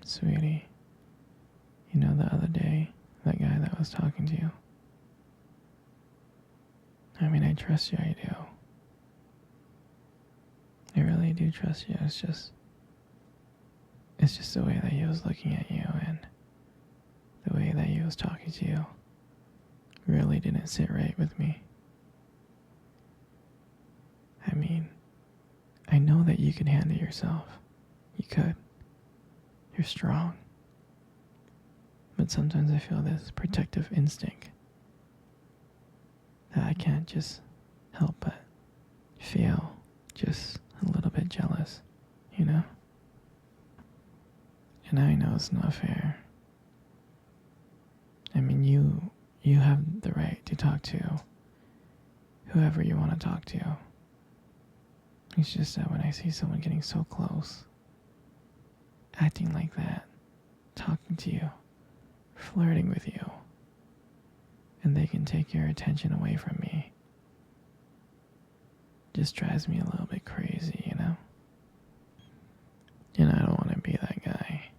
Sweetie, you know the other day, that guy that was talking to you? I mean, I trust you, I do. I really do trust you. It's just the way that he was looking at you and the way that he was talking to you really didn't sit right with me. I mean, I know that you can handle yourself. You could. You're strong. But sometimes I feel this protective instinct that I can't just help but feel just a little bit jealous, you know? And I know it's not fair. I mean, you have the right to talk to whoever you want to talk to. It's just that when I see someone getting so close, acting like that, talking to you, flirting with you, and they can take your attention away from me, just drives me a little bit crazy, you know? And I don't want to be that guy,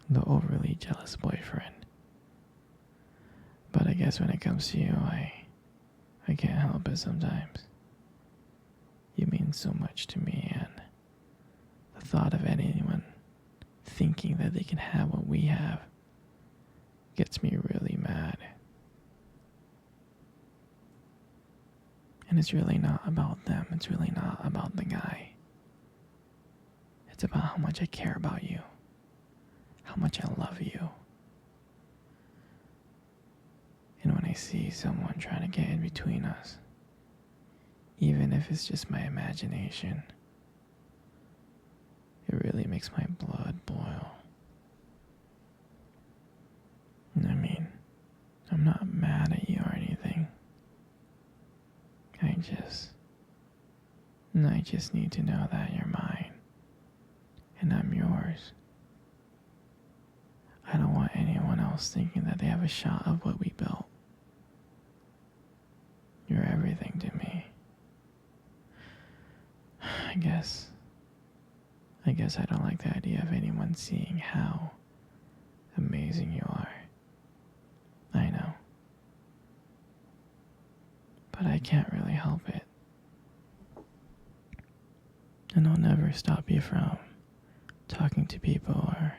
the overly jealous boyfriend. But I guess when it comes to you, I can't help it sometimes. You mean so much to me, and the thought of anyone thinking that they can have what we have gets me really mad. And it's really not about them. It's really not about the guy. It's about how much I care about you, how much I love you. And when I see someone trying to get in between us, even if it's just my imagination, it really makes my blood boil. I mean, I'm not mad at you or anything. I just need to know that you're mine and I'm yours. I don't want anyone else thinking that they have a shot of what we built. You're everything to me. I guess I don't like the idea of anyone seeing how amazing you are. I know. But I can't really help it. And I'll never stop you from talking to people or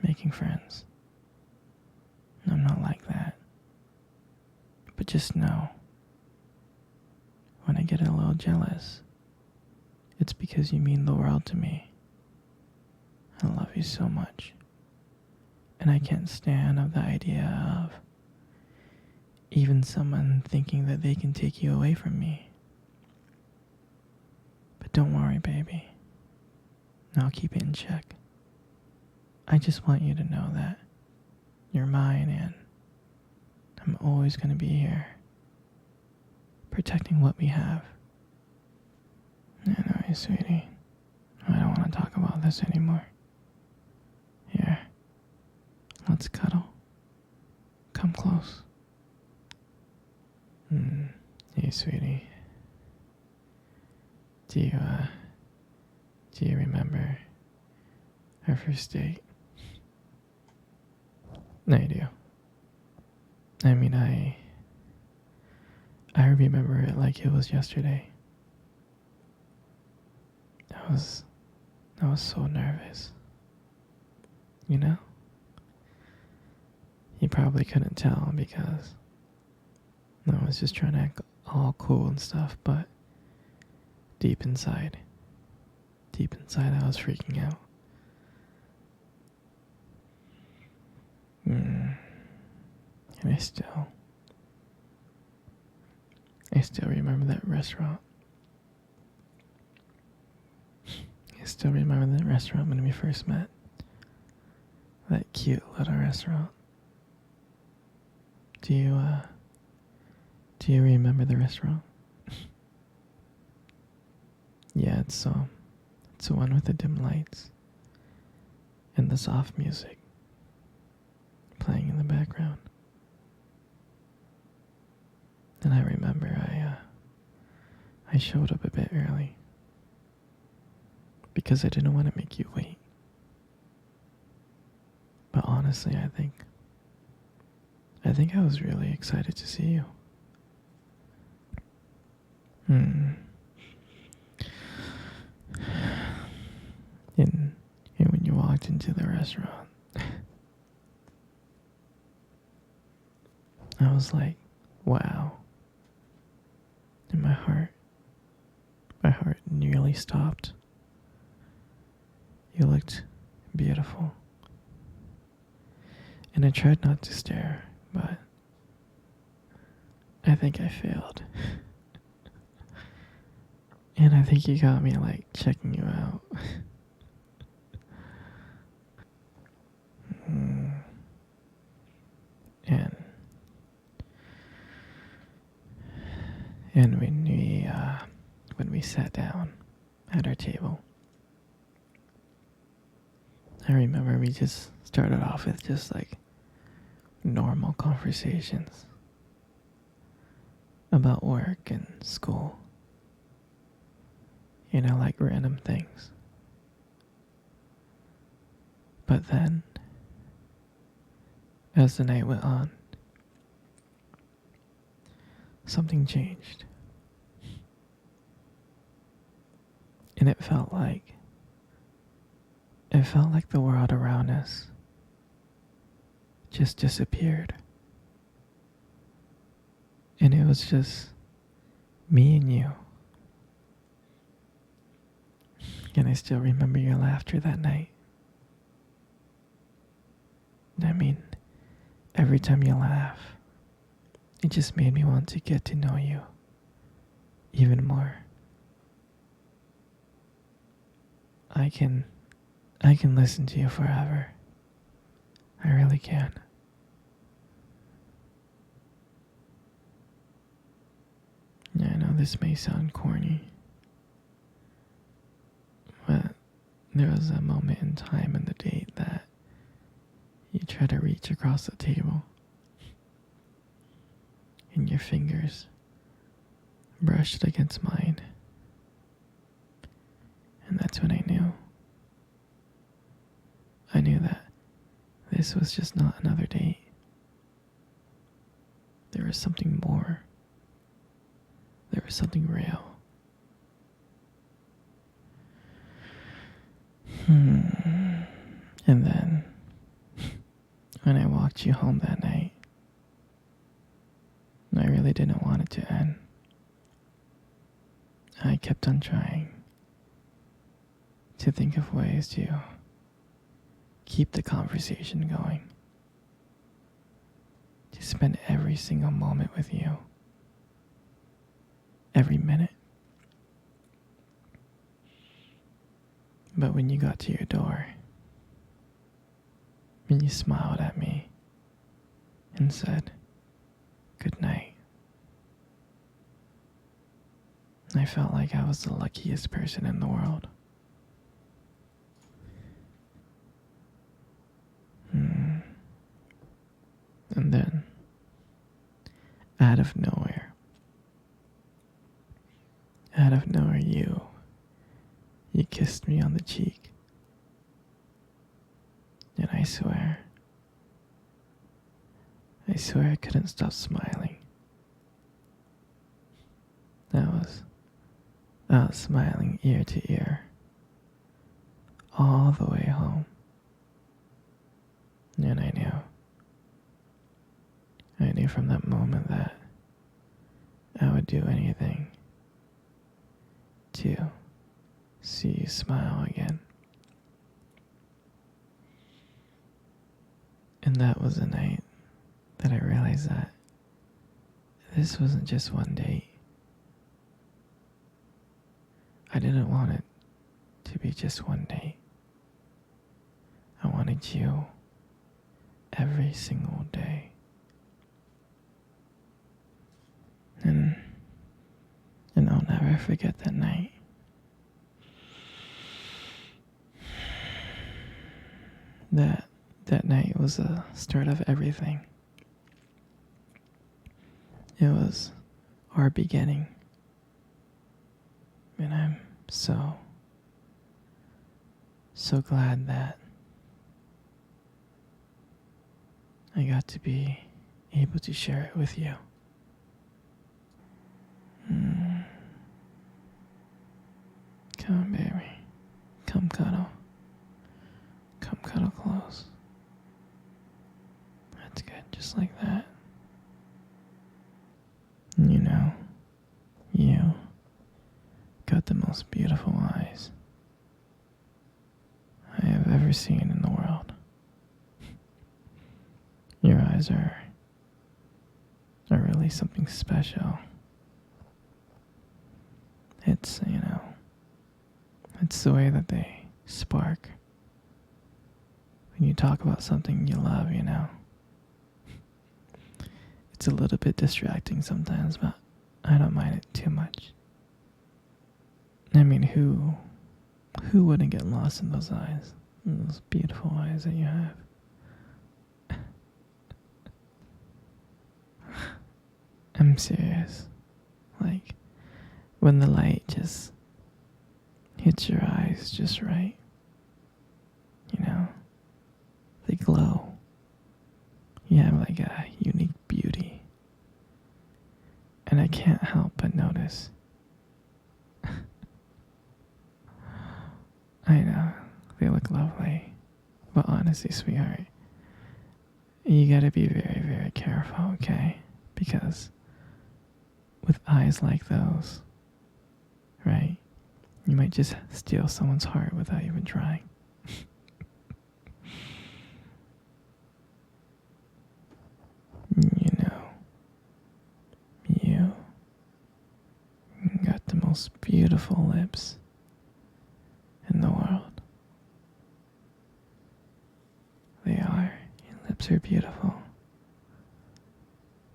making friends. I'm not like that. But just know, when I get a little jealous, it's because you mean the world to me. I love you so much. And I can't stand of the idea of even someone thinking that they can take you away from me. But don't worry, baby. I'll keep it in check. I just want you to know that you're mine and I'm always going to be here, protecting what we have. Anyway, sweetie, I don't want to talk about this anymore. Here, let's cuddle. Come close. Hey, sweetie. Do you remember our first date? I do. I mean, I remember it like it was yesterday. I was so nervous. You know? You probably couldn't tell because I was just trying to act all cool and stuff, but deep inside I was freaking out. And I still remember that restaurant. I still remember that restaurant when we first met. That cute little restaurant. Do you remember the restaurant? Yeah, it's the one with the dim lights and the soft music playing in the background. And I remember I showed up a bit early because I didn't want to make you wait. honestly, I think I was really excited to see you. Hmm. And when you walked into the restaurant, I was like, wow. And my heart nearly stopped. You looked beautiful. And I tried not to stare, but I think I failed. And I think you got me like checking you out. Mm. And when we sat down at our table, I remember we just started off with just like normal conversations about work and school. Like random things. But then, as the night went on, something changed. And it felt like the world around us just disappeared. And it was just me and you. And I still remember your laughter that night. I mean, every time you laugh, it just made me want to get to know you even more. I can listen to you forever. I really can. Yeah, I know this may sound corny, but there was a moment in time in the date that you tried to reach across the table and your fingers brushed against mine. And that's when I knew. I knew that this was just not another date. There was something more. There was something real. And then, when I walked you home that night, I really didn't want it to end. I kept on trying to think of ways to keep the conversation going, to spend every single moment with you, every minute. But when you got to your door, when you smiled at me and said, "Good night," I felt like I was the luckiest person in the world. And then, out of nowhere, you kissed me on the cheek. And I swear I couldn't stop smiling. I was smiling ear to ear, all the way home. And I knew from that moment that I would do anything to see you smile again. And that was the night that I realized that this wasn't just one date. I didn't want it to be just one date. I wanted you every single day. And I'll never forget that night. That night was the start of everything. It was our beginning. And I'm so glad that I got to be able to share it with you. Mm. Come on, baby. Come cuddle. Come cuddle close. That's good, just like that. You know, you got the most beautiful eyes I have ever seen in the world. Your eyes are really something special. It's, it's the way that they spark when you talk about something you love, It's a little bit distracting sometimes, but I don't mind it too much. I mean, who wouldn't get lost in those eyes? Those beautiful eyes that you have. I'm serious. Like, when the light just hits your eyes just right, they glow. You have like a unique beauty. And I can't help but notice. I know, they look lovely. But honestly, sweetheart, you gotta be very, very careful, okay? Because with eyes like those, right, you might just steal someone's heart without even trying. You got the most beautiful lips in the world. They are. Your lips are beautiful.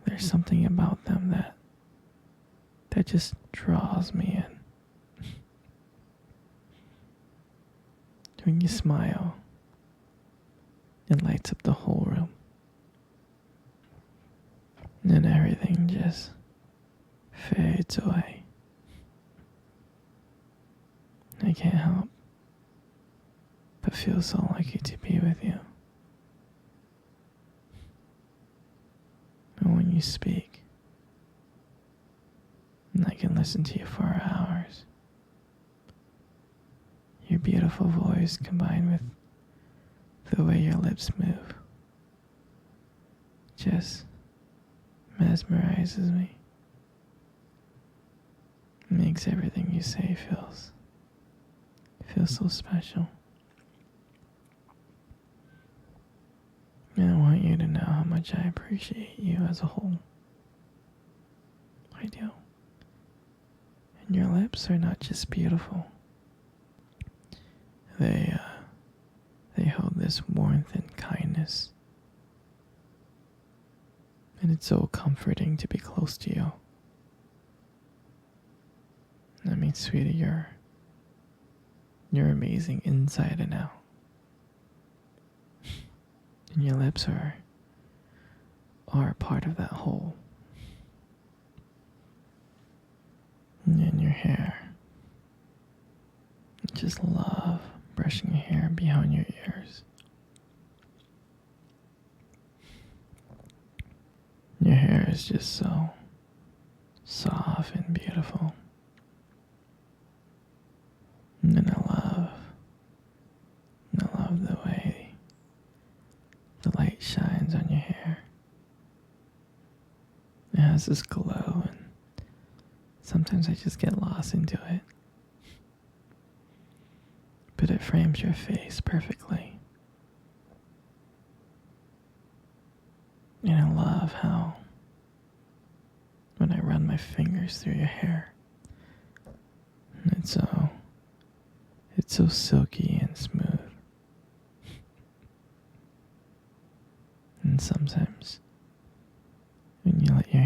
There's something about them that just draws me in. When you smile, it lights up the whole room. And everything just fades away. I can't help but feel so lucky to be with you. And when you speak, I can listen to you for hours. Your beautiful voice combined with the way your lips move just mesmerizes me. Makes everything you say feels so special. And I want you to know how much I appreciate you as a whole. I do. And your lips are not just beautiful. They hold this warmth and kindness. And it's so comforting to be close to you. I mean, sweetie, you're amazing inside and out. And your lips are part of that whole. And your hair. I just love brushing your hair behind your ears. Your hair is just so soft and beautiful. And I love the way the light shines on your hair. It has this glow, and sometimes I just get lost into it. But it frames your face perfectly. And I love how when I run my fingers through your hair, it's so silky and smooth. And sometimes when you let your